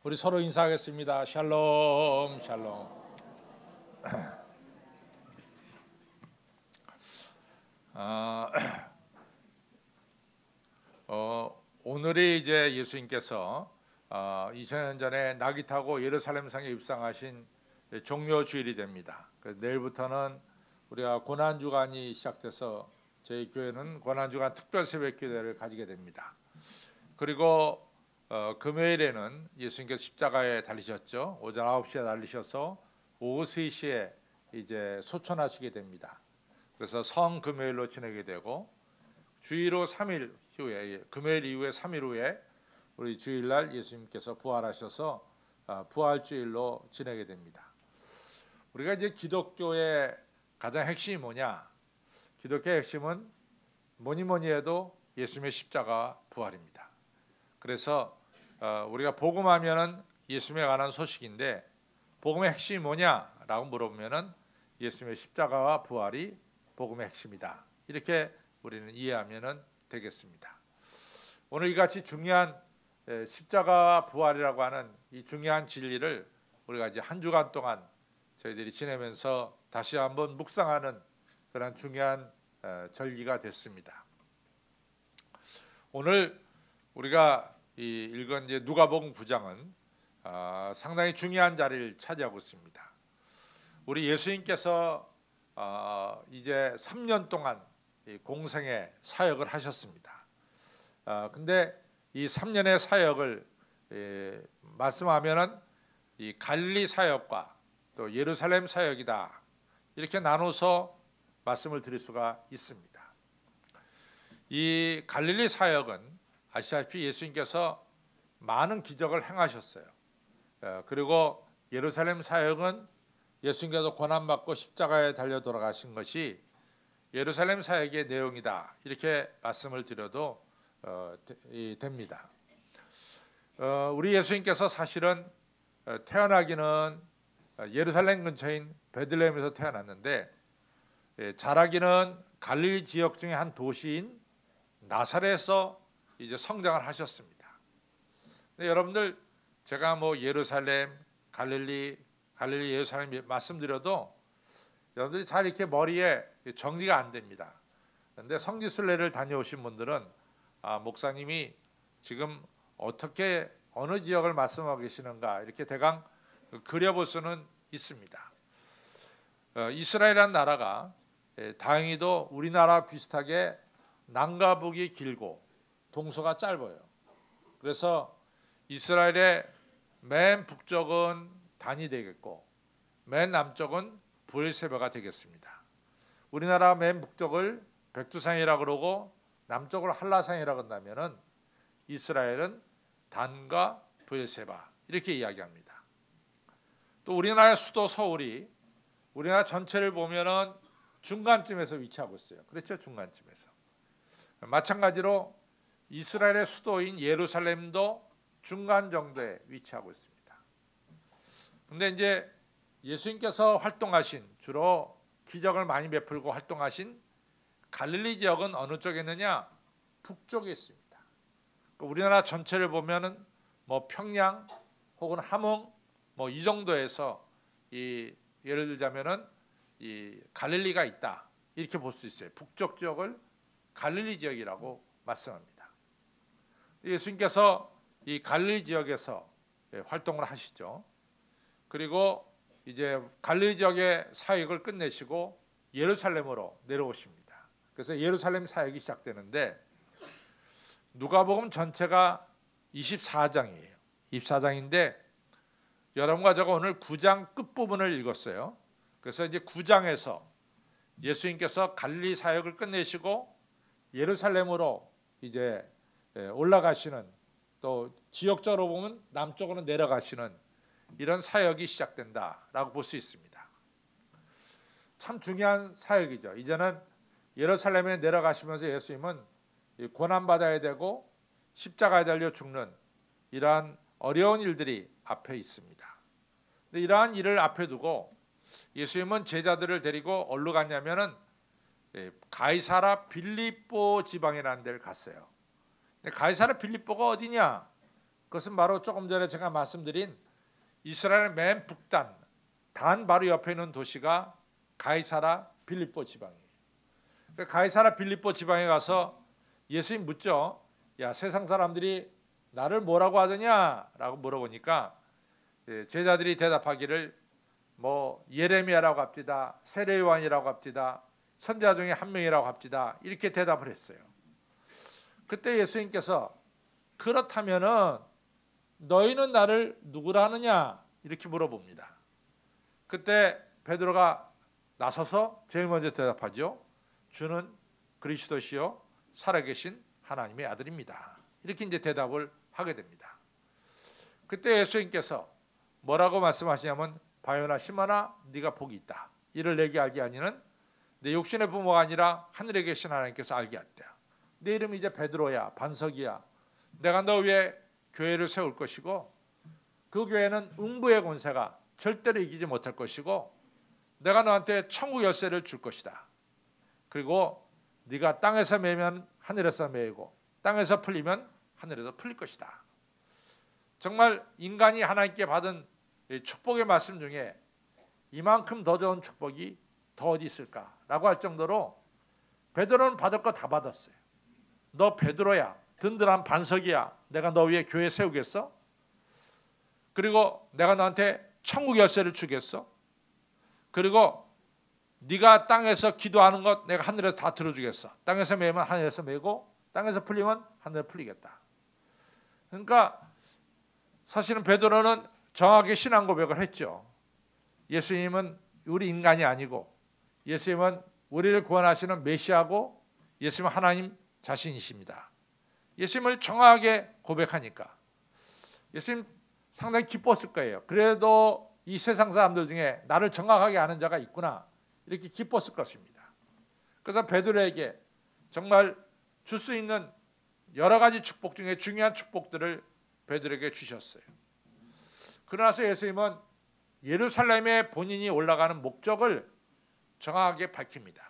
우리 서로 인사하겠습니다. 샬롬, 샬롬. 오늘이 이제 예수님께서 2000년 전에 나귀 타고 예루살렘 성에 입성하신 종료 주일이 됩니다. 내일부터는 우리가 고난 주간이 시작돼서 저희 교회는 고난 주간 특별 새벽 기도를 가지게 됩니다. 그리고 금요일에는 예수님께서 십자가에 달리셨죠. 오전 9시에 달리셔서 오후 3시에 이제 소천하시게 됩니다. 그래서 성금요일로 지내게 되고 주일로 3일 후에, 금요일 이후에 3일 후에 우리 주일날 예수님께서 부활하셔서 부활주일로 지내게 됩니다. 우리가 이제 기독교의 가장 핵심이 뭐냐? 기독교의 핵심은 뭐니 해도 예수님의 십자가 부활입니다. 그래서 우리가 복음하면은 예수님에 관한 소식인데 복음의 핵심이 뭐냐라고 물어보면은 예수님의 십자가와 부활이 복음의 핵심이다. 이렇게 우리는 이해하면은 되겠습니다. 오늘 이같이 중요한 십자가와 부활이라고 하는 이 중요한 진리를 우리가 이제 한 주간 동안 저희들이 지내면서 다시 한번 묵상하는 그런 중요한 절기가 됐습니다. 오늘 우리가 읽은 이제 누가복음 9장은 상당히 중요한 자리를 차지하고 있습니다. 우리 예수님께서 이제 3년 동안 공생의 사역을 하셨습니다. 근데 이 3년의 사역을 말씀하면은 이 갈릴리 사역과 또 예루살렘 사역이다 이렇게 나눠서 말씀을 드릴 수가 있습니다. 이 갈릴리 사역은 아시다시피 예수님께서 많은 기적을 행하셨어요. 그리고 예루살렘 사역은 예수님께서 고난받고 십자가에 달려 돌아가신 것이 예루살렘 사역의 내용이다 이렇게 말씀을 드려도 됩니다. 우리 예수님께서 사실은 태어나기는 예루살렘 근처인 베들레헴에서 태어났는데 자라기는 갈릴리 지역 중에 한 도시인 나사렛에서 이제 성장을 하셨습니다. 근데 여러분들 제가 뭐 예루살렘, 갈릴리, 예루살렘 말씀드려도 여러분들이 잘 이렇게 머리에 정리가 안 됩니다. 그런데 성지순례를 다녀오신 분들은 목사님이 지금 어떻게 어느 지역을 말씀하고 계시는가 이렇게 대강 그려볼 수는 있습니다. 이스라엘이라는 나라가 다행히도 우리나라 비슷하게 남과 북이 길고 동서가 짧아요. 그래서 이스라엘의 맨 북쪽은 단이 되겠고 맨 남쪽은 브엘세바가 되겠습니다. 우리나라 맨 북쪽을 백두산이라고 그러고 남쪽을 한라산이라고 한다면은 이스라엘은 단과 브엘세바 이렇게 이야기합니다. 또 우리나라의 수도 서울이 우리나라 전체를 보면은 중간쯤에서 위치하고 있어요. 그렇죠? 중간쯤에서. 마찬가지로 이스라엘의 수도인 예루살렘도 중간 정도에 위치하고 있습니다. 근데 이제 예수님께서 활동하신 주로 기적을 많이 베풀고 활동하신 갈릴리 지역은 어느 쪽에 있느냐? 북쪽에 있습니다. 우리나라 전체를 보면은 뭐 평양 혹은 함흥 뭐 이 정도에서 예를 들자면은 이 갈릴리가 있다 이렇게 볼 수 있어요. 북쪽 지역을 갈릴리 지역이라고 말씀합니다. 예수님께서 이 갈릴리 지역에서 활동을 하시죠. 그리고 이제 갈릴리 지역의 사역을 끝내시고 예루살렘으로 내려오십니다. 그래서 예루살렘 사역이 시작되는데 누가복음 전체가 24장이에요. 24장인데 여러분과 제가 오늘 9장 끝부분을 읽었어요. 그래서 이제 9장에서 예수님께서 갈릴리 사역을 끝내시고 예루살렘으로 이제 올라가시는 또 지역적으로 보면 남쪽으로 내려가시는 이런 사역이 시작된다라고 볼 수 있습니다. 참 중요한 사역이죠. 이제는 예루살렘에 내려가시면서 예수님은 고난받아야 되고 십자가에 달려 죽는 이러한 어려운 일들이 앞에 있습니다. 근데 이러한 일을 앞에 두고 예수님은 제자들을 데리고 어디로 갔냐면은 가이사라 빌립보 지방이라는 데를 갔어요. 근데 가이사라 빌립보가 어디냐? 그것은 바로 조금 전에 제가 말씀드린 이스라엘의 맨 북단 단 바로 옆에 있는 도시가 가이사라 빌립보 지방이에요. 가이사라 빌립보 지방에 가서 예수님 묻죠. 야, 세상 사람들이 나를 뭐라고 하더냐? 라고 물어보니까 제자들이 대답하기를 뭐 예레미야라고 합디다, 세례 요한이라고 합디다, 선지자 중에 한 명이라고 합디다, 이렇게 대답을 했어요. 그때 예수님께서 그렇다면은 너희는 나를 누구라 하느냐? 이렇게 물어봅니다. 그때 베드로가 나서서 제일 먼저 대답하죠. 주는 그리스도시요 살아계신 하나님의 아들입니다. 이렇게 이제 대답을 하게 됩니다. 그때 예수님께서 뭐라고 말씀하시냐면 바요나 시몬아 네가 복이 있다. 이를 내게 알게 하니는 내 육신의 부모가 아니라 하늘에 계신 하나님께서 알게 하였다. 내 이름이 이제 베드로야, 반석이야. 내가 너 위에 교회를 세울 것이고 그 교회는 음부의 권세가 절대로 이기지 못할 것이고 내가 너한테 천국 열쇠를 줄 것이다. 그리고 네가 땅에서 매면 하늘에서 매이고 땅에서 풀리면 하늘에서 풀릴 것이다. 정말 인간이 하나님께 받은 축복의 말씀 중에 이만큼 더 좋은 축복이 더 어디 있을까라고 할 정도로 베드로는 받을 거 다 받았어요. 너 베드로야, 든든한 반석이야. 내가 너 위에 교회 세우겠어? 그리고 내가 너한테 천국 열쇠를 주겠어? 그리고 네가 땅에서 기도하는 것 내가 하늘에서 다 들어주겠어. 땅에서 매면 하늘에서 매고 땅에서 풀리면 하늘에 풀리겠다. 그러니까 사실은 베드로는 정확하게 신앙 고백을 했죠. 예수님은 우리 인간이 아니고 예수님은 우리를 구원하시는 메시아고 예수님은 하나님 자신이십니다. 예수님을 정확하게 고백하니까 예수님 상당히 기뻤을 거예요. 그래도 이 세상 사람들 중에 나를 정확하게 아는 자가 있구나 이렇게 기뻤을 것입니다. 그래서 베드로에게 정말 줄 수 있는 여러 가지 축복 중에 중요한 축복들을 베드로에게 주셨어요. 그러나서 예수님은 예루살렘에 본인이 올라가는 목적을 정확하게 밝힙니다.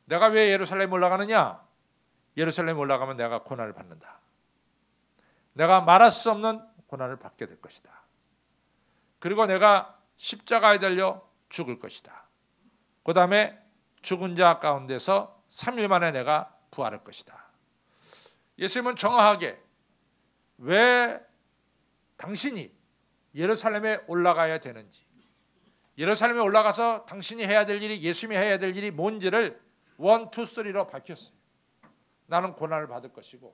내가 왜 예루살렘에 올라가느냐? 예루살렘에 올라가면 내가 고난을 받는다. 내가 말할 수 없는 고난을 받게 될 것이다. 그리고 내가 십자가에 달려 죽을 것이다. 그 다음에 죽은 자 가운데서 3일 만에 내가 부활할 것이다. 예수님은 정확하게 왜 당신이 예루살렘에 올라가야 되는지, 예루살렘에 올라가서 당신이 해야 될 일이, 예수님이 해야 될 일이 뭔지를 1, 2, 3로 밝혔어요. 나는 고난을 받을 것이고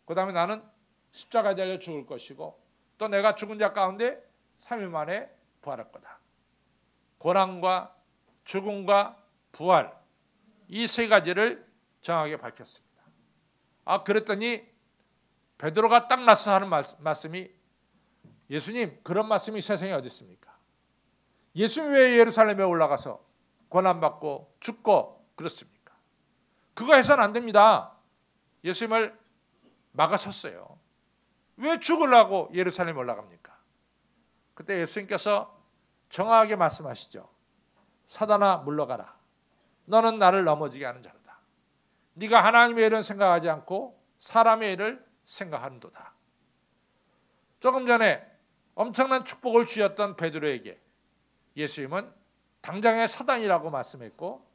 그 다음에 나는 십자가에 달려 죽을 것이고 또 내가 죽은 자 가운데 3일 만에 부활할 거다. 고난과 죽음과 부활, 이 세 가지를 정확하게 밝혔습니다. 그랬더니 베드로가 딱 나서 하는 말씀이 예수님, 그런 말씀이 세상에 어디 있습니까? 예수님 왜 예루살렘에 올라가서 고난받고 죽고 그렇습니까? 그거 해서는 안 됩니다. 예수님을 막아섰어요. 왜 죽으려고 예루살렘에 올라갑니까? 그때 예수님께서 정확하게 말씀하시죠. 사단아 물러가라. 너는 나를 넘어지게 하는 자로다. 네가 하나님의 일은 생각하지 않고 사람의 일을 생각하는도다. 조금 전에 엄청난 축복을 주셨던 베드로에게 예수님은 당장의 사단이라고 말씀했고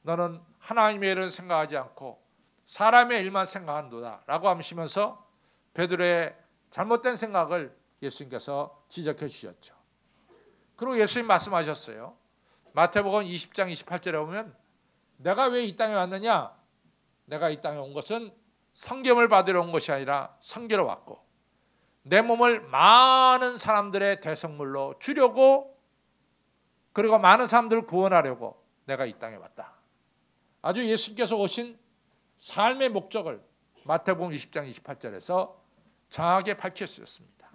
너는 하나님의 일은 생각하지 않고 사람의 일만 생각한도다 라고 하시면서 베드로의 잘못된 생각을 예수님께서 지적해 주셨죠. 그리고 예수님 말씀하셨어요. 마태복음 20장 28절에 보면 내가 왜 이 땅에 왔느냐? 내가 이 땅에 온 것은 성경을 받으러 온 것이 아니라 선교로 왔고 내 몸을 많은 사람들의 대성물로 주려고 그리고 많은 사람들을 구원하려고 내가 이 땅에 왔다. 아주 예수님께서 오신 삶의 목적을 마태복음 20장 28절에서 정확하게 밝혔습니다.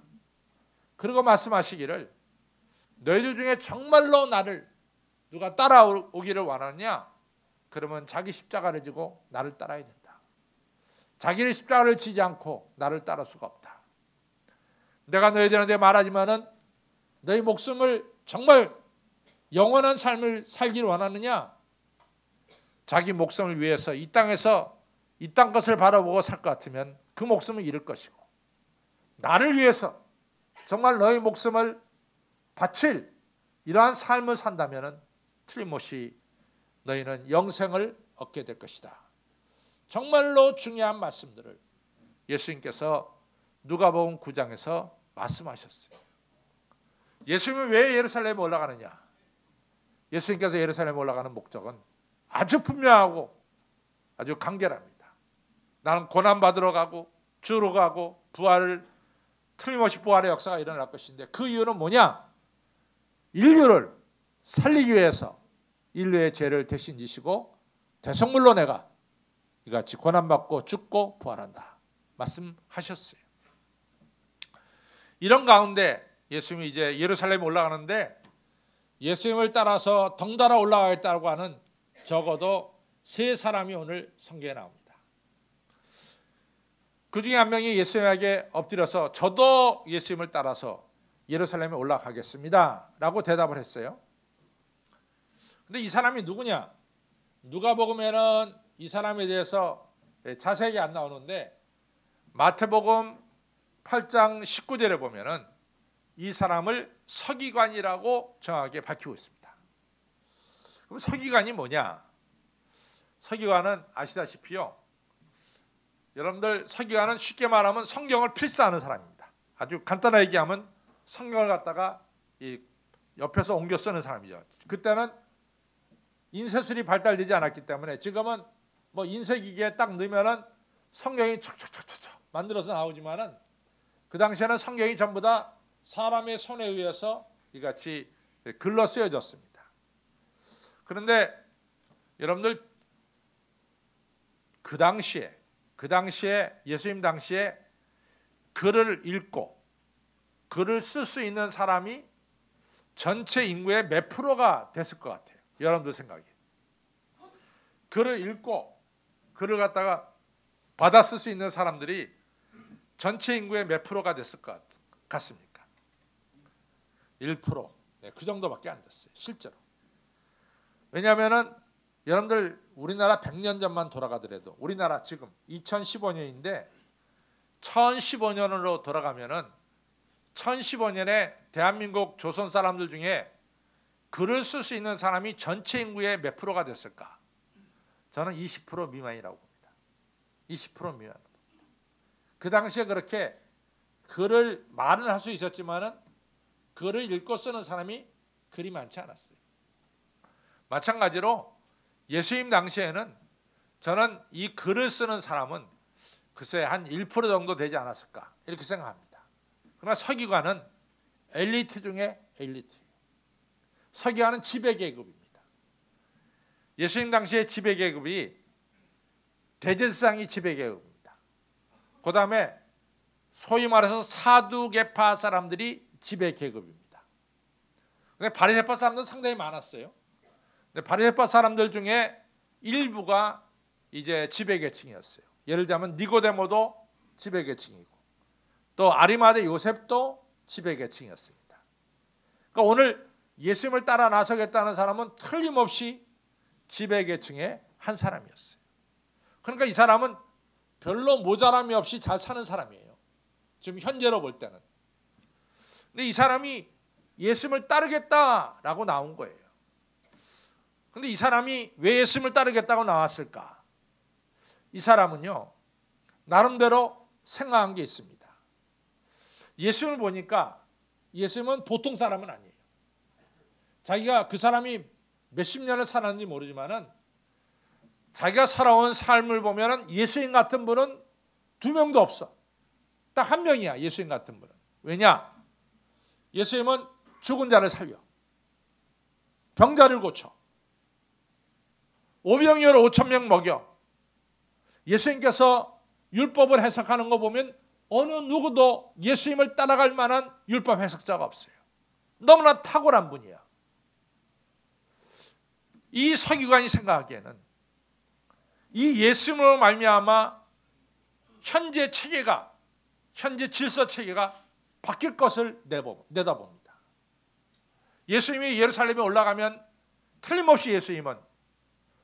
그리고 말씀하시기를 너희들 중에 정말로 나를 누가 따라오기를 원하느냐? 그러면 자기 십자가를 지고 나를 따라야 된다. 자기의 십자가를 지지 않고 나를 따를 수가 없다. 내가 너희들한테 말하지만은 너희 목숨을 정말 영원한 삶을 살기를 원하느냐? 자기 목숨을 위해서 이 땅에서 이 땅 것을 바라보고 살 것 같으면 그 목숨을 잃을 것이고 나를 위해서 정말 너희 목숨을 바칠 이러한 삶을 산다면 틀림없이 너희는 영생을 얻게 될 것이다. 정말로 중요한 말씀들을 예수님께서 누가복음 9장에서 말씀하셨어요. 예수님은 왜 예루살렘에 올라가느냐? 예수님께서 예루살렘에 올라가는 목적은 아주 분명하고 아주 간결합니다. 나는 고난받으러 가고 주로 가고 틀림없이 부활의 역사가 일어날 것인데, 그 이유는 뭐냐? 인류를 살리기 위해서 인류의 죄를 대신 지시고 대속물로 내가 이같이 고난받고 죽고 부활한다 말씀하셨어요. 이런 가운데 예수님이 이제 예루살렘에 올라가는데, 예수님을 따라서 덩달아 올라가겠다고 하는 적어도 3사람이 오늘 성경에 나옵니다. 그 중에 한 명이 예수님에게 엎드려서 저도 예수님을 따라서 예루살렘에 올라가겠습니다 라고 대답을 했어요. 근데 이 사람이 누구냐? 누가복음에는 이 사람에 대해서 자세하게 안 나오는데, 마태복음 8장 19절에 보면은 이 사람을 서기관이라고 정확하게 밝히고 있습니다. 그럼 서기관이 뭐냐? 서기관은 아시다시피요, 여러분들 서기관은 쉽게 말하면 성경을 필사하는 사람입니다. 아주 간단하게 얘기하면 성경을 갖다가 이 옆에서 옮겨 쓰는 사람이죠. 그때는 인쇄술이 발달되지 않았기 때문에, 지금은 뭐 인쇄기기에 딱 넣으면은 성경이 척척척척 만들어서 나오지만은, 그 당시에는 성경이 전부 다 사람의 손에 의해서 이같이 글로 쓰여졌습니다. 그런데 여러분들 그 당시에 예수님 당시에 글을 읽고 글을 쓸 수 있는 사람이 전체 인구의 몇 프로가 됐을 것 같아요? 여러분들 생각에. 글을 읽고 글을 갖다가 받아 쓸 수 있는 사람들이 전체 인구의 몇 프로가 됐을 것 같습니까? 1%. 네, 그 정도밖에 안 됐어요, 실제로. 왜냐하면은 여러분들 우리나라 100년 전만 돌아가더라도, 우리나라 지금 2015년인데 1015년으로 돌아가면은 1015년에 대한민국 조선 사람들 중에 글을 쓸 수 있는 사람이 전체 인구의 몇 프로가 됐을까? 저는 20% 미만이라고 봅니다. 20% 미만. 그 당시에 그렇게 글을 말은 할 수 있었지만은 글을 읽고 쓰는 사람이 그리 많지 않았어요. 마찬가지로 예수님 당시에는 저는 이 글을 쓰는 사람은 글쎄 한 1% 정도 되지 않았을까 이렇게 생각합니다. 그러나 서기관은 엘리트 중에 엘리트. 서기관은 지배계급입니다. 예수님 당시의 지배계급이 대제사장이 지배계급입니다. 그 다음에 소위 말해서 사두개파 사람들이 지배계급입니다. 근데 바리새파 사람들은 상당히 많았어요. 근데 바리새파 사람들 중에 일부가 이제 지배계층이었어요. 예를 들면 니고데모도 지배계층이고, 또 아리마대 요셉도 지배계층이었습니다. 그러니까 오늘 예수님을 따라 나서겠다는 사람은 틀림없이 지배계층의 한 사람이었어요. 그러니까 이 사람은 별로 모자람이 없이 잘 사는 사람이에요, 지금 현재로 볼 때는. 근데 이 사람이 예수님을 따르겠다라고 나온 거예요. 근데 이 사람이 왜 예수님을 따르겠다고 나왔을까? 이 사람은요, 나름대로 생각한 게 있습니다. 예수님을 보니까 예수님은 보통 사람은 아니에요. 자기가 그 사람이 몇십 년을 살았는지 모르지만은 자기가 살아온 삶을 보면은 예수님 같은 분은 2명도 없어. 딱 1명이야, 예수님 같은 분은. 왜냐? 예수님은 죽은 자를 살려, 병자를 고쳐, 오병이어를 5,000명 먹여. 예수님께서 율법을 해석하는 거 보면 어느 누구도 예수님을 따라갈 만한 율법 해석자가 없어요. 너무나 탁월한 분이야. 이 서기관이 생각하기에는 이 예수님으로 말미암아 현재 체계가, 현재 질서 체계가 바뀔 것을 내다봅니다. 예수님이 예루살렘에 올라가면 틀림없이 예수님은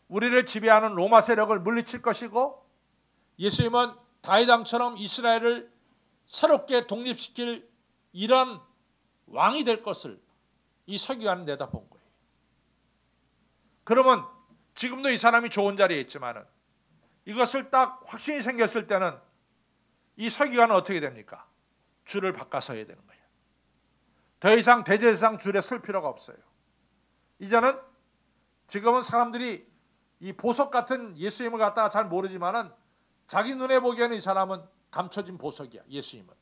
우리를 지배하는 로마 세력을 물리칠 것이고, 예수님은 다윗 왕처럼 이스라엘을 새롭게 독립시킬 이런 왕이 될 것을 이 서기관은 내다본 거예요. 그러면 지금도 이 사람이 좋은 자리에 있지만은 이것을 딱 확신이 생겼을 때는 이 서기관은 어떻게 됩니까? 줄을 바꿔서야 되는 거예요. 더 이상 대제사장 줄에 설 필요가 없어요. 이제는 지금은 사람들이 이 보석 같은 예수님을 갖다가 잘 모르지만은 자기 눈에 보기에는 이 사람은 감춰진 보석이야. 예수님은.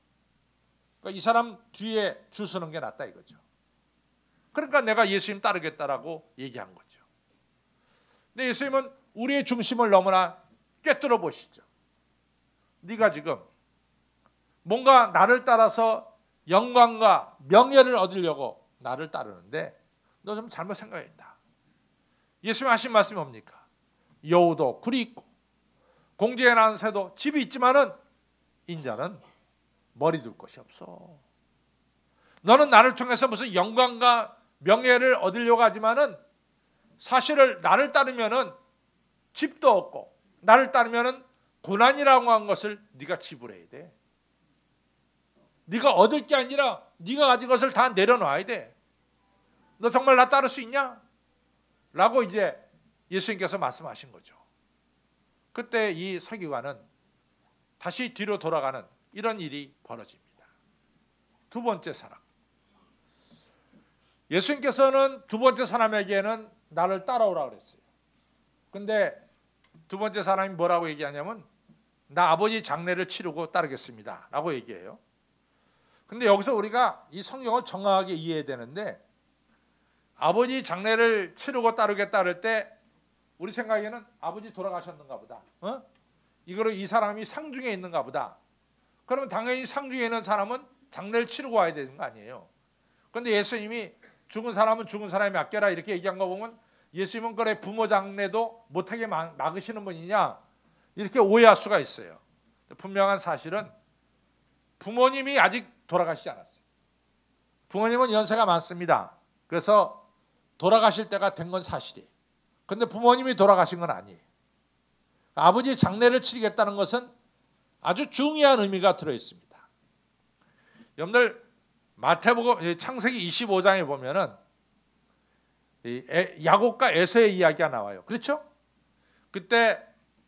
그러니까 이 사람 뒤에 줄 서는 게 낫다 이거죠. 그러니까 내가 예수님 따르겠다라고 얘기한 거죠. 근데 예수님은 우리의 중심을 너무나 꿰뚫어 보시죠. 네가 지금 뭔가 나를 따라서 영광과 명예를 얻으려고 나를 따르는데 너 좀 잘못 생각했다. 예수님 하신 말씀이 뭡니까? 여우도 굴이 있고 공중에 나는 새도 집이 있지만은 인자는 머리 둘 곳이 없어. 너는 나를 통해서 무슨 영광과 명예를 얻으려고 하지만은 사실을 나를 따르면은 집도 없고 나를 따르면은 고난이라고 한 것을 네가 지불해야 돼. 네가 얻을 게 아니라 네가 가진 것을 다 내려놔야 돼. 너 정말 나 따를 수 있냐? 라고 이제 예수님께서 말씀하신 거죠. 그때 이 서기관은 다시 뒤로 돌아가는 이런 일이 벌어집니다. 두 번째 사람. 예수님께서는 두 번째 사람에게는 나를 따라오라 그랬어요. 근데 두 번째 사람이 뭐라고 얘기하냐면 나 아버지 장례를 치르고 따르겠습니다 라고 얘기해요. 근데 여기서 우리가 이 성경을 정확하게 이해해야 되는데 아버지 장례를 치르고 따르겠다 할 때 우리 생각에는 아버지 돌아가셨는가 보다. 이거로 이 사람이 상중에 있는가 보다. 그러면 당연히 상중에 있는 사람은 장례를 치르고 와야 되는 거 아니에요. 그런데 예수님이 죽은 사람은 죽은 사람이 맡겨라 이렇게 얘기한 거 보면 예수님은 그래 부모 장례도 못하게 막으시는 분이냐 이렇게 오해할 수가 있어요. 분명한 사실은 부모님이 아직 돌아가시지 않았어요. 부모님은 연세가 많습니다. 그래서 돌아가실 때가 된 건 사실이에요. 그런데 부모님이 돌아가신 건 아니에요. 아버지 장례를 치르겠다는 것은 아주 중요한 의미가 들어있습니다. 여러분들 마태복음 창세기 25장에 보면은 야곱과 에서의 이야기가 나와요. 그렇죠? 그때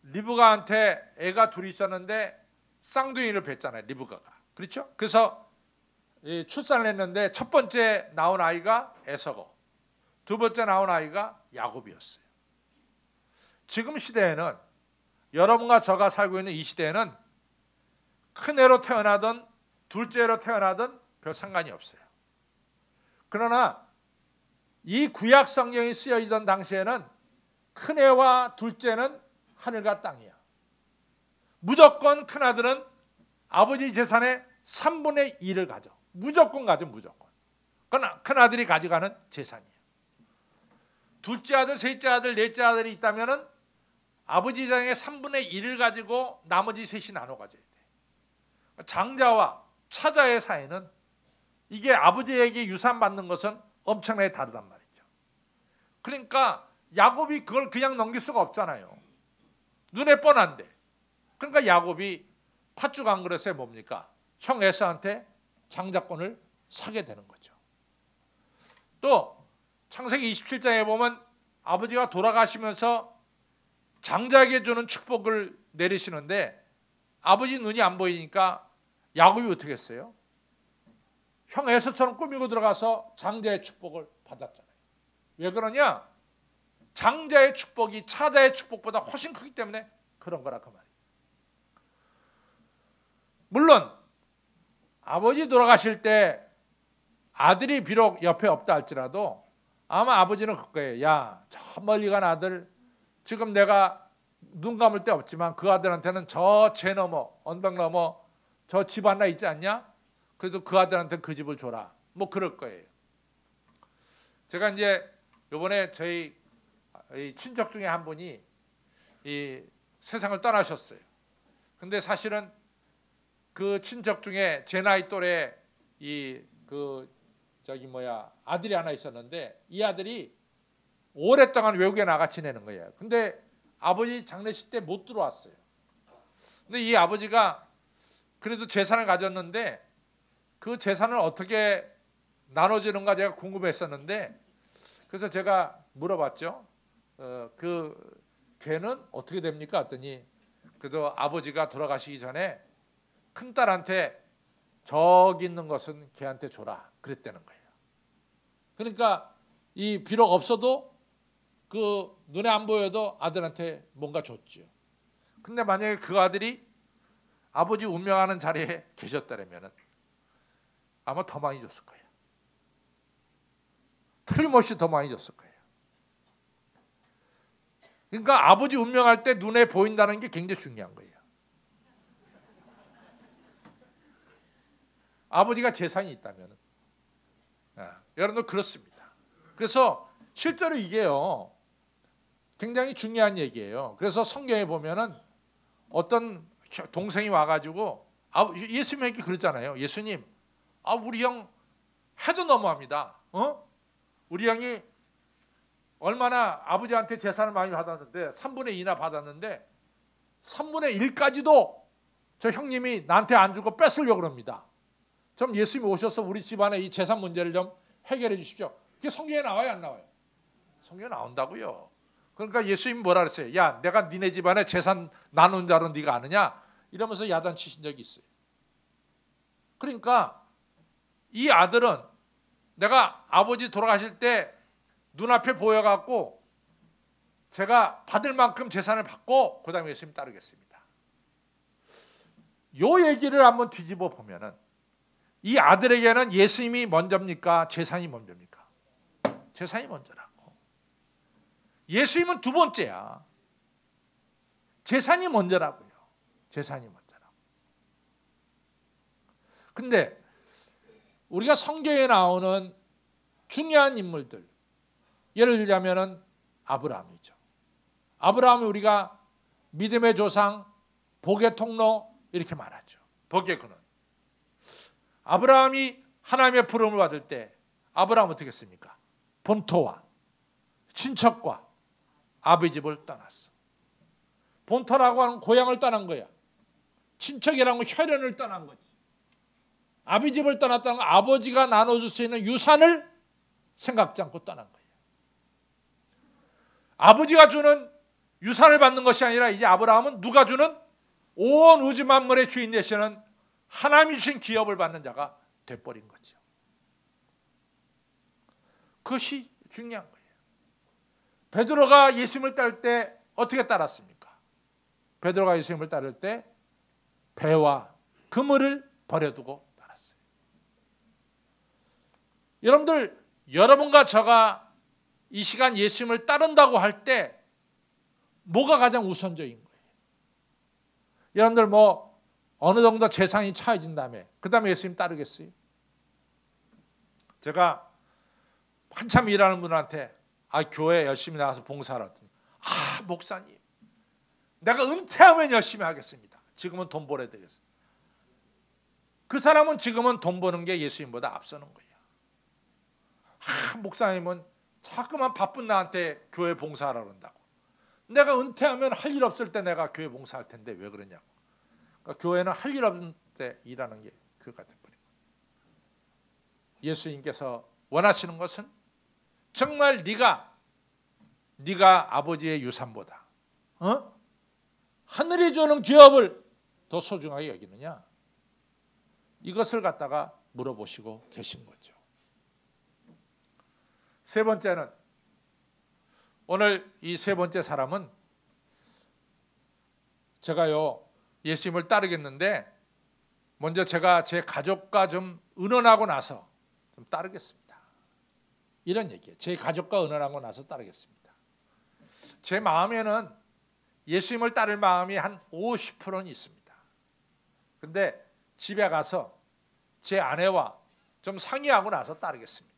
리브가한테 애가 둘이 있었는데 쌍둥이를 뵀잖아요. 리브가가. 그렇죠? 그래서 출산을 했는데 첫 번째 나온 아이가 에서고 두 번째 나온 아이가 야곱이었어요. 지금 시대에는 여러분과 저가 살고 있는 이 시대에는 큰 애로 태어나든 둘째로 태어나든 별 상관이 없어요. 그러나 이 구약 성경이 쓰여지던 당시에는 큰 애와 둘째는 하늘과 땅이야. 무조건 큰 아들은 아버지 재산의 3분의 1을 가져. 무조건 가져, 무조건. 그건 큰 아들이 가져가는 재산이에요. 둘째 아들, 셋째 아들, 넷째 아들이 있다면은 아버지 재산의 3분의 1을 가지고 나머지 셋이 나눠 가져야 돼. 장자와 차자의 사이는 이게 아버지에게 유산 받는 것은 엄청나게 다르단 말이죠. 그러니까 야곱이 그걸 그냥 넘길 수가 없잖아요. 눈에 뻔한데. 그러니까 야곱이 팥죽 한 그릇에 뭡니까? 형 에서한테 장자권을 사게 되는 거죠. 또 창세기 27장에 보면 아버지가 돌아가시면서 장자에게 주는 축복을 내리시는데 아버지 눈이 안 보이니까 야곱이 어떻게 했어요? 형 에서처럼 꾸미고 들어가서 장자의 축복을 받았잖아요. 왜 그러냐? 장자의 축복이 차자의 축복보다 훨씬 크기 때문에 그런 거라 그 말이에요. 물론 아버지 돌아가실 때 아들이 비록 옆에 없다 할지라도 아마 아버지는 그럴 거예요. 야, 저 멀리 간 아들 지금 내가 눈 감을 데 없지만 그 아들한테는 저 재 넘어 언덕 넘어 저 집 하나 있지 않냐? 그래도 그 아들한테 그 집을 줘라. 뭐 그럴 거예요. 제가 이제 이번에 저희 친척 중에 한 분이 이 세상을 떠나셨어요. 근데 사실은 그 친척 중에 제 나이 또래 아들이 하나 있었는데 이 아들이 오랫동안 외국에 나가 지내는 거예요. 근데 아버지 장례식 때 못 들어왔어요. 근데 이 아버지가 그래도 재산을 가졌는데 그 재산을 어떻게 나눠지는가 제가 궁금했었는데, 그래서 제가 물어봤죠. 그 걔는 어떻게 됩니까? 했더니 그래도 아버지가 돌아가시기 전에 큰딸한테 저기 있는 것은 걔한테 줘라 그랬다는 거예요. 그러니까 이 비록 없어도 그 눈에 안 보여도 아들한테 뭔가 줬죠. 근데 만약에 그 아들이 아버지 운명하는 자리에 계셨다면 아마 더 많이 줬을 거예요. 틀림없이 더 많이 줬을 거예요. 그러니까 아버지 운명할 때 눈에 보인다는 게 굉장히 중요한 거예요. 아버지가 재산이 있다면. 여러분들 그렇습니다. 그래서 실제로 이게요 굉장히 중요한 얘기예요. 그래서 성경에 보면은 어떤 동생이 와가지고 예수님에게 그랬잖아요. 예수님, 우리 형 해도 너무합니다. 우리 형이 얼마나 아버지한테 재산을 많이 받았는데 3분의 2나 받았는데 3분의 1까지도 저 형님이 나한테 안 주고 뺏으려고 합니다. 좀 예수님이 오셔서 우리 집안의 이 재산 문제를 좀 해결해 주십시오. 그게 성경에 나와요, 안 나와요? 성경에 나온다고요. 그러니까 예수님이 뭐라 그랬어요? 야, 내가 니네 집안에 재산 나눈 자로 네가 아느냐? 이러면서 야단치신 적이 있어요. 그러니까 이 아들은 내가 아버지 돌아가실 때 눈앞에 보여갖고 제가 받을 만큼 재산을 받고 그 다음에 예수님 따르겠습니다. 요 얘기를 한번 뒤집어 보면은 이 아들에게는 예수님이 먼저입니까? 재산이 먼저입니까? 재산이 먼저라고. 예수님은 두 번째야. 재산이 먼저라고요. 재산이 먼저라고. 근데 우리가 성경에 나오는 중요한 인물들, 예를 들자면은 아브라함이죠. 아브라함이 우리가 믿음의 조상, 복의 통로 이렇게 말하죠. 복의 근원. 아브라함이 하나님의 부름을 받을 때 아브라함은 어떻게 했습니까? 본토와 친척과 아비 집을 떠났어. 본토라고 하는 고향을 떠난 거야. 친척이라는 건 혈연을 떠난 거지. 아비 집을 떠났다는 건 아버지가 나눠줄 수 있는 유산을 생각지 않고 떠난 거예요. 아버지가 주는 유산을 받는 것이 아니라 이제 아브라함은 누가 주는 온 우주 만물의 주인 되시는 하나님이 주신 기업을 받는 자가 돼버린 거죠. 그것이 중요한 거예요. 베드로가 예수님을 따를 때 어떻게 따랐습니까? 베드로가 예수님을 따를 때 배와 그물을 버려두고 따랐어요. 여러분들, 여러분과 저가 이 시간 예수님을 따른다고 할 때 뭐가 가장 우선적인 거예요? 여러분들 어느 정도 재산이 차해진 다음에 그 다음에 예수님 따르겠어요? 제가 한참 일하는 분한테 교회 열심히 나가서 봉사하라 했더니 목사님, 내가 은퇴하면 열심히 하겠습니다. 지금은 돈 벌어야 되겠어요. 그 사람은 지금은 돈 버는 게 예수님보다 앞서는 거예요. 목사님은 자꾸만 바쁜 나한테 교회 봉사하라 그런다고. 내가 은퇴하면 할 일 없을 때 내가 교회 봉사할 텐데 왜 그러냐고. 그러니까 교회는 할 일 없을 때 일하는 게 그거가 돼버린 거예요. 예수님께서 원하시는 것은 정말 네가 아버지의 유산보다 하늘이 주는 기업을 더 소중하게 여기느냐, 이것을 갖다가 물어보시고 계신 거죠. 세 번째는, 오늘 이 세 번째 사람은 제가요 예수님을 따르겠는데 먼저 제가 제 가족과 좀 의논하고 나서 좀 따르겠습니다. 이런 얘기예요. 제 가족과 의논하고 나서 따르겠습니다. 제 마음에는 예수님을 따를 마음이 한 50%는 있습니다. 근데 집에 가서 제 아내와 좀 상의하고 나서 따르겠습니다.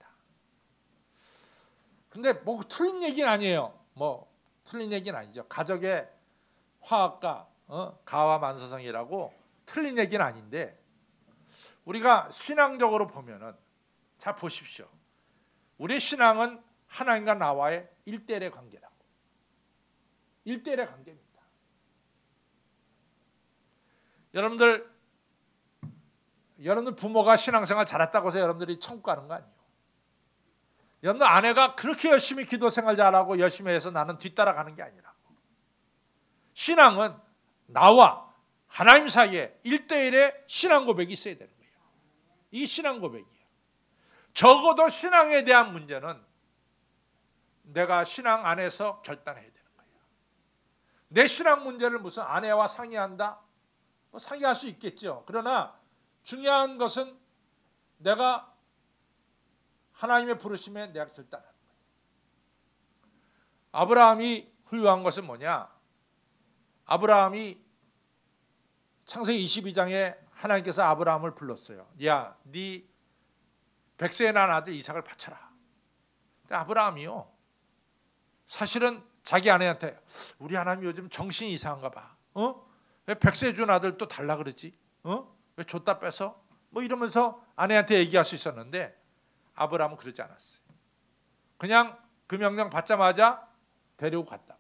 근데 틀린 얘기는 아니에요. 틀린 얘기는 아니죠. 가족의 화합과 가와만사성이라고 틀린 얘기는 아닌데, 우리가 신앙적으로 보면은 잘 보십시오. 우리의 신앙은 하나님과 나와의 1대1의 관계라고. 1대1의 관계입니다. 여러분들, 여러분들 부모가 신앙생활 잘했다고 해서 여러분들이 천국 가는 거 아니에요. 여러분들 아내가 그렇게 열심히 기도생활 잘하고 열심히 해서 나는 뒤따라가는 게 아니라고. 신앙은 나와 하나님 사이에 1대1의 신앙 고백이 있어야 되는 거예요. 이 신앙 고백이에요. 적어도 신앙에 대한 문제는 내가 신앙 안에서 결단해야 되는 거예요. 내 신앙 문제를 무슨 아내와 상의한다? 상의할 수 있겠죠. 그러나 중요한 것은 내가 하나님의 부르심에 내가 결단하는 거예요. 아브라함이 훌륭한 것은 뭐냐? 아브라함이 창세기 22장에 하나님께서 아브라함을 불렀어요. 야, 네 100세에 난 아들 이삭을 바쳐라. 근데 아브라함이요, 사실은 자기 아내한테 우리 하나님 요즘 정신이 이상한가 봐. 왜 100세 준 아들 또 달라 그러지? 왜 줬다 뺏어? 뭐 이러면서 아내한테 얘기할 수 있었는데 아브라함은 그러지 않았어요. 그냥 그 명령 받자마자 데리고 갔다.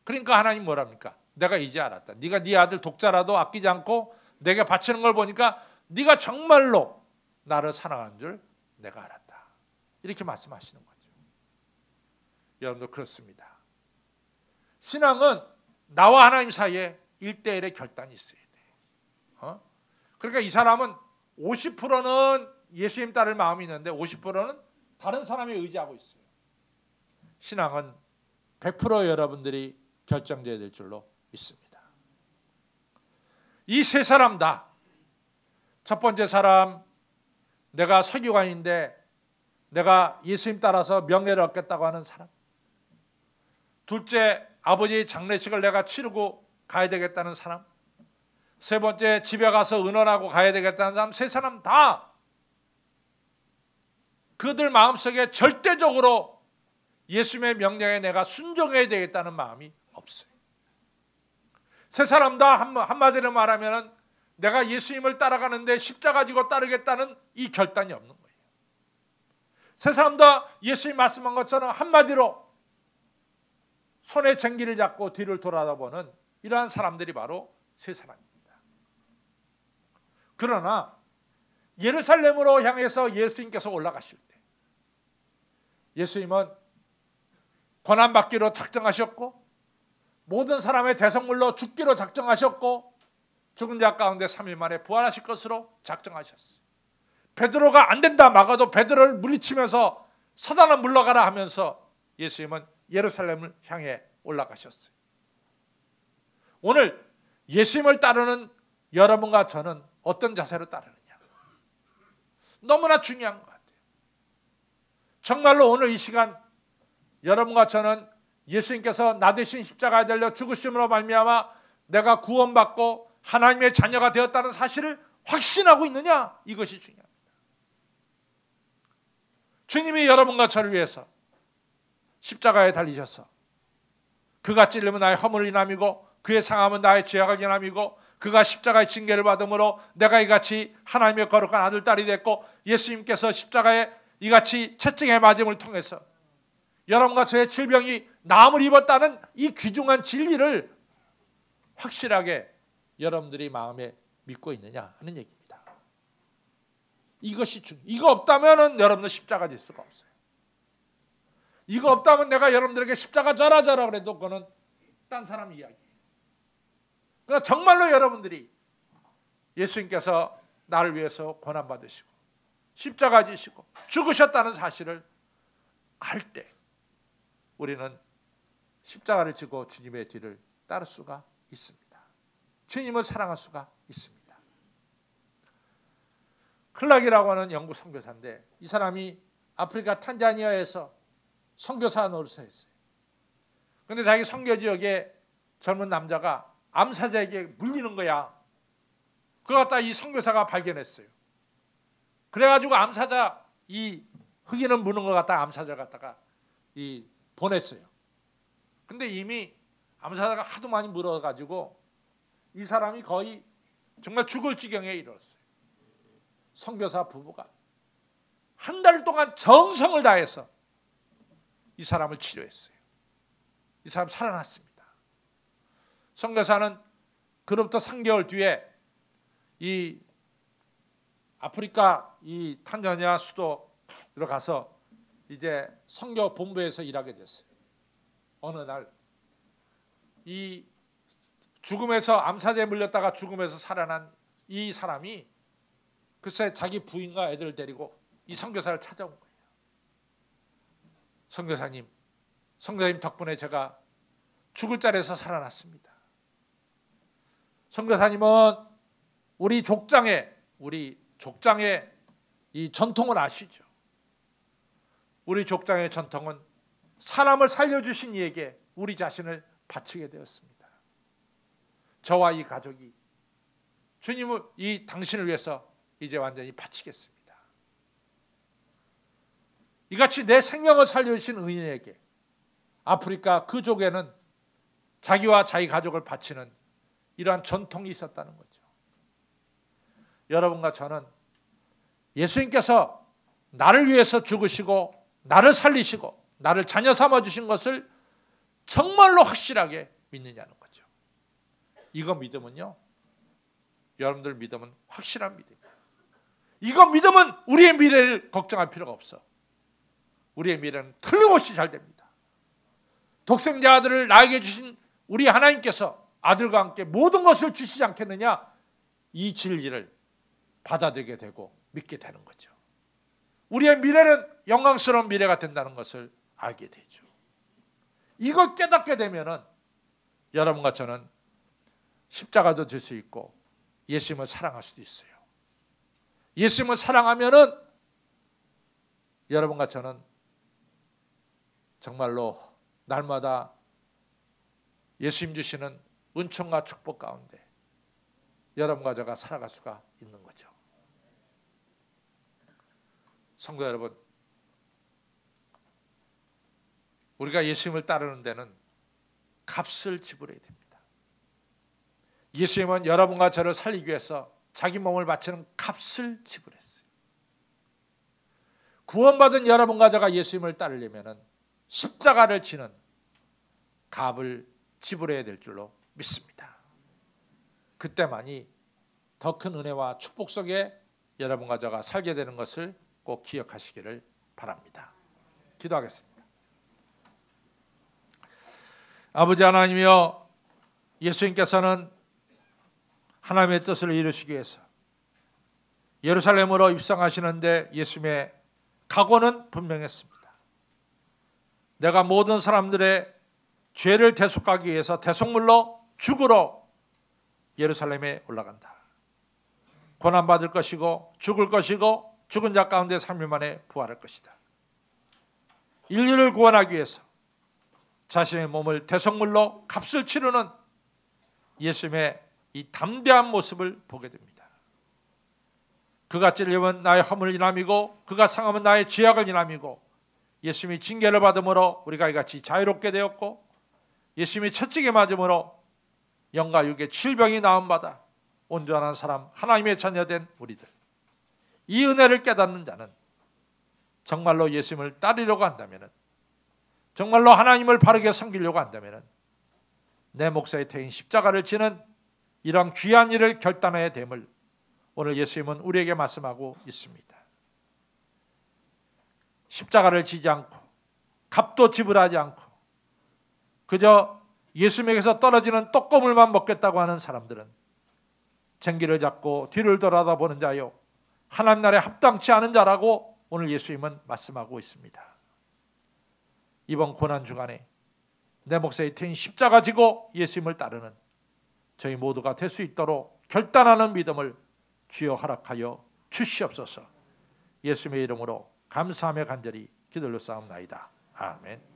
그러니까 하나님 뭐랍니까? 내가 이제 알았다. 네가 네 아들 독자라도 아끼지 않고 내게 바치는 걸 보니까 네가 정말로 나를 사랑하는 줄 내가 알았다. 이렇게 말씀하시는 거죠. 여러분도 그렇습니다. 신앙은 나와 하나님 사이에 1대1의 결단이 있어야 돼요. 그러니까 이 사람은 50%는 예수님 따를 마음이 있는데 50%는 다른 사람에 의지하고 있어요. 신앙은 100% 여러분들이 결정돼야 될 줄로 믿습니다. 이 세 사람 다, 첫 번째 사람, 내가 서기관인데 내가 예수님 따라서 명예를 얻겠다고 하는 사람. 둘째, 아버지의 장례식을 내가 치르고 가야 되겠다는 사람. 세 번째, 집에 가서 은원하고 가야 되겠다는 사람. 세 사람 다 그들 마음속에 절대적으로 예수님의 명령에 내가 순종해야 되겠다는 마음이 없어요. 세 사람 다 한마디로 말하면 내가 예수님을 따라가는데 십자가 지고 따르겠다는 이 결단이 없는 거예요. 세 사람 다 예수님 말씀한 것처럼 한마디로 손에 쟁기를 잡고 뒤를 돌아다보는 이러한 사람들이 바로 세 사람입니다. 그러나 예루살렘으로 향해서 예수님께서 올라가실 때 예수님은 고난받기로 작정하셨고 모든 사람의 대성물로 죽기로 작정하셨고 죽은 자 가운데 3일 만에 부활하실 것으로 작정하셨어요. 베드로가 안 된다 막아도 베드로를 물리치면서 사단아 물러가라 하면서 예수님은 예루살렘을 향해 올라가셨어요. 오늘 예수님을 따르는 여러분과 저는 어떤 자세로 따르느냐, 너무나 중요한 것 같아요. 정말로 오늘 이 시간 여러분과 저는 예수님께서 나 대신 십자가에 달려 죽으심으로 말미암아 내가 구원받고 하나님의 자녀가 되었다는 사실을 확신하고 있느냐, 이것이 중요합니다. 주님이 여러분과 저를 위해서 십자가에 달리셔서 그가 찔림은 나의 허물을 인함이고 그의 상함은 나의 죄악을 인함이고 그가 십자가의 징계를 받음으로 내가 이같이 하나님의 거룩한 아들 딸이 됐고 예수님께서 십자가에 이같이 채찍에 맞음을 통해서 여러분과 저의 질병이 나음을 입었다는 이 귀중한 진리를 확실하게 여러분들이 마음에 믿고 있느냐 하는 얘기입니다. 이것이 이거 없다면 여러분들 십자가 질 수가 없어요. 이거 없다면 내가 여러분들에게 십자가 져라 그래도 그거는 딴 사람 이야기예요. 그러나 정말로 여러분들이 예수님께서 나를 위해서 고난받으시고 십자가 지시고 죽으셨다는 사실을 알 때 우리는 십자가를 지고 주님의 뒤를 따를 수가 있습니다. 주님을 사랑할 수가 있습니다. 클락이라고 하는 영국 선교사인데 이 사람이 아프리카 탄자니아에서 선교사 노릇을 했어요. 그런데 자기 선교 지역에 젊은 남자가 암사자에게 물리는 거야. 그걸 갖다 이 선교사가 발견했어요. 그래가지고 암사자 이 흑인은 무는 걸 갖다가 암사자 갖다가 이 보냈어요. 근데 이미 암사자가 하도 많이 물어가지고 이 사람이 거의 정말 죽을 지경에 이르렀어요. 선교사 부부가 한 달 동안 정성을 다해서 이 사람을 치료했어요. 이 사람 살아났습니다. 선교사는 그로부터 3개월 뒤에 이 아프리카 이 탄자니아 수도 들어가서 이제 선교 본부에서 일하게 됐어요. 어느 날 이 죽음에서 암사자에 물렸다가 죽음에서 살아난 이 사람이 글쎄 자기 부인과 애들을 데리고 이 선교사를 찾아온 거예요. 선교사님 덕분에 제가 죽을 자리에서 살아났습니다. 선교사님은 우리 족장의 이 전통을 아시죠? 우리 족장의 전통은 사람을 살려주신 이에게 우리 자신을 바치게 되었습니다. 저와 이 가족이 주님을 이 당신을 위해서 이제 완전히 바치겠습니다. 이같이 내 생명을 살려주신 의인에게 아프리카 그족에는 자기와 자기 가족을 바치는 이러한 전통이 있었다는 거죠. 여러분과 저는 예수님께서 나를 위해서 죽으시고 나를 살리시고 나를 자녀 삼아 주신 것을 정말로 확실하게 믿느냐는 거죠. 이거 믿으면요, 여러분들 믿으면 확실한 믿음이에요. 이거 믿으면 우리의 미래를 걱정할 필요가 없어. 우리의 미래는 틀림없이 잘 됩니다. 독생자 아들을 나에게 주신 우리 하나님께서 아들과 함께 모든 것을 주시지 않겠느냐, 이 진리를 받아들이게 되고 믿게 되는 거죠. 우리의 미래는 영광스러운 미래가 된다는 것을 알게 되죠. 이걸 깨닫게 되면은 여러분과 저는 십자가도 질 수 있고 예수님을 사랑할 수도 있어요. 예수님을 사랑하면은 여러분과 저는 정말로 날마다 예수님 주시는 은총과 축복 가운데 여러분과 제가 살아갈 수가 있는 거죠. 성도 여러분, 우리가 예수님을 따르는 데는 값을 지불해야 됩니다. 예수님은 여러분과 저를 살리기 위해서 자기 몸을 바치는 값을 지불했어요. 구원받은 여러분과 제가 예수님을 따르려면 십자가를 지는 값을 지불해야 될 줄로 믿습니다. 그때만이 더 큰 은혜와 축복 속에 여러분과 제가 살게 되는 것을 꼭 기억하시기를 바랍니다. 기도하겠습니다. 아버지 하나님이여, 예수님께서는 하나님의 뜻을 이루시기 위해서 예루살렘으로 입성하시는데 예수님의 각오는 분명했습니다. 내가 모든 사람들의 죄를 대속하기 위해서 대속물로 죽으러 예루살렘에 올라간다. 고난받을 것이고 죽을 것이고 죽은 자 가운데 3일 만에 부활할 것이다. 인류를 구원하기 위해서 자신의 몸을 대속물로 값을 치르는 예수님의 이 담대한 모습을 보게 됩니다. 그가 찔리면 나의 허물을 인함이고 그가 상하면 나의 죄악을 인함이고, 예수님이 징계를 받음으로 우리가 이같이 자유롭게 되었고, 예수님이 채찍에 맞음으로 영과 육의 질병이 나음받아 온전한 사람, 하나님의 자녀된 우리들, 이 은혜를 깨닫는 자는 정말로 예수님을 따르려고 한다면, 정말로 하나님을 바르게 섬기려고 한다면 내 목사의 태인 십자가를 지는 이런 귀한 일을 결단해야 됨을 오늘 예수님은 우리에게 말씀하고 있습니다. 십자가를 지지 않고 값도 지불하지 않고 그저 예수님에게서 떨어지는 떡고물만 먹겠다고 하는 사람들은 쟁기를 잡고 뒤를 돌아다보는 자요, 하나님 나라에 합당치 않은 자라고 오늘 예수님은 말씀하고 있습니다. 이번 고난주간에 내 목사의 태인 십자가 지고 예수님을 따르는 저희 모두가 될 수 있도록 결단하는 믿음을 주여 허락하여 주시옵소서. 예수님의 이름으로 감사하며 간절히 기도를 쌓옵나이다. 아멘.